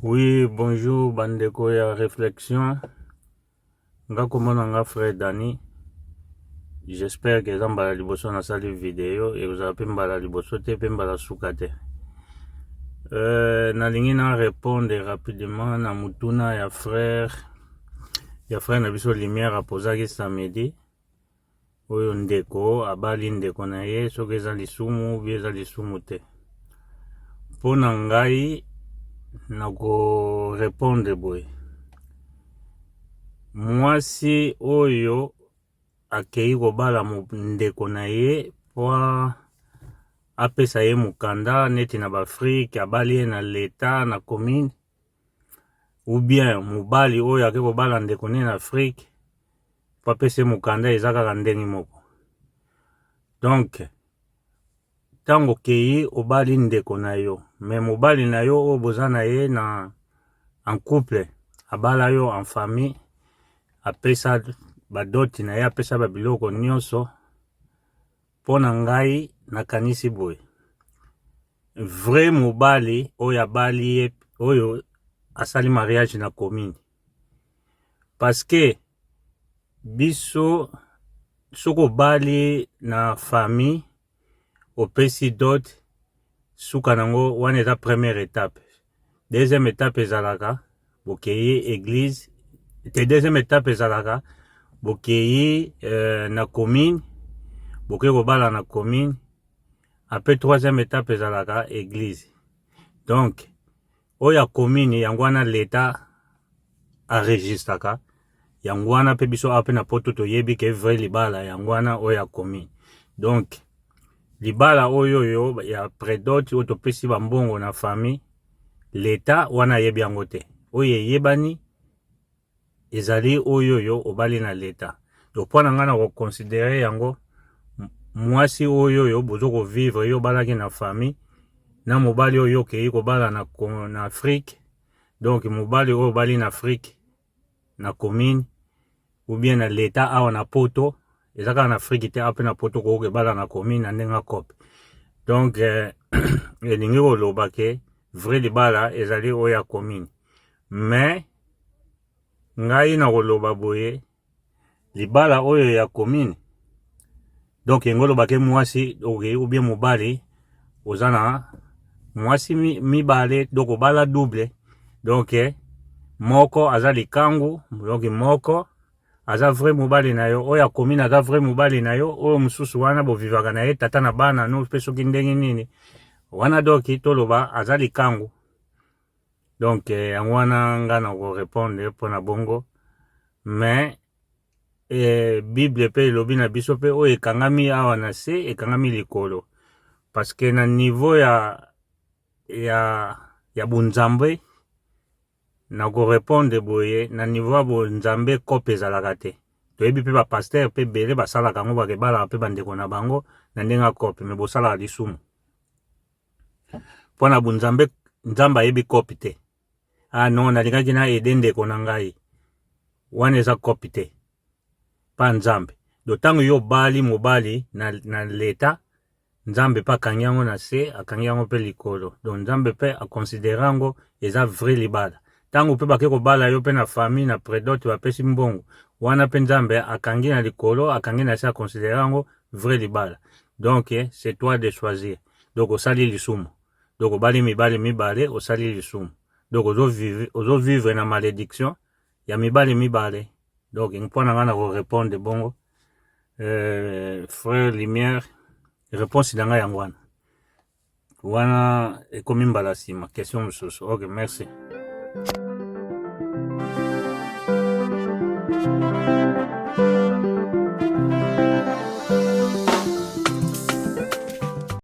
Oui, bonjour, bandeko ya réflexion. Nga komona nga frère Dani. J'espère que eza mbala liboso na sali vidéo et ozala pe mbala liboso te pe mbala suka te. Nalingi na répondre rapidement na mutuna ya frère na biso Lumière apozaki samedi. Oyo ndeko abali ndeko na ye soki eza lisumu bi eza lisumu te. Pona ngai na ko répondre boye. Mwasi oyo akei kobala ndeko na ye po apesa ye mukanda neti na bafrike abali ye na leta na commune ou bien mubali oyo akei kobala ndeko ne na Afrique po apesa ye mukanda eza kaka ndenge moko. Donc tango kei obali ndeko na yo me mobali na yo oyo boza na ye na en couple abala yo en famille apesa badoti na ye apesa babiloko nyonso pona ngai nakanisi boye vrai mobali oyo abali ye oyo asali mariage na commune parce que biso soki obali na famille opesi dot suka nango wana eza première étape. Deuxième étape ezalaka bokeye église te. Deuxième étape ezalaka bokeye na commune boke kobala na commune. Après troisième étape ezalaka église. Donc oya commune yango wana leta enregistraka yango wana pe biso ape na poto toyebi ke vrai libala yango wana oya commune. Donc libala oyo ya prédot oyo topesi bambongo na famille leta wana yebi yango te. Oyo yebani ezali oyo obali na leta. Donc pona nga na ko considérer yango mwasi oyo bozo ko vivre yo balaki na famille na mobali oyo kei ko bala na Afrique. Donc mobali oyo bali na Afrique na commune ou bien na leta awa na poto ezaka na Afrique te ape na poto ko bala na commune na ndenga kope. Donc elingi koloba ke vrai libala ezali oya commune. Mais ngai na koloba boye libala oyo ya commune. Donc engoloba ke mwasi ou bien mobali ozana mwasi mibale donc obala double. Donc moko aza likangu donc moko aza vrai mobali na yo oya commune aza vrai mobali na yo oyo mususu wana bovivaka na ye tata na bana no pe soki ndenge nini wana doki toloba aza likangu. Donc yango wana nga na ko répondre pona bongo. Mais Bible pe elobi na biso pe oyo ekangami awa na se ekangami likolo. Parce que na niveau ya bunzambe na ko répondre boye na niveau ya bunzambe kope ezalaka te. Toyebi pe ba pasteur pe bele basalaka ngo bakebala pe bandeko na bango na ndenga kope me bosalaka lisumu. Pona bunzambe nzamba yebi kope te. Ah non nalingaki na ede ndeko na ngai wana eza kope te pa nzambe. Do tango yo bali mobali na leta nzambe pa akangi yango na se akangi yango pe likolo. Donc nzambe pe akonsidere yango eza vrai libala. Tango pe bake kobala yo pe na famille na prédote bapesi mbongo wana pe nzambe akangi na likolo akangi na se akonsidere yango vrai libala. Donc c'est toi de choisir. Donc osali lisumu. Donc obali mibale osali lisumu. Donc ozo vivre na malédiction ya mibale. Donc mpona nga na ko répondre bongo frère Lumière réponse na nga yango wana ekomi mbala sima question mususu. OK, merci.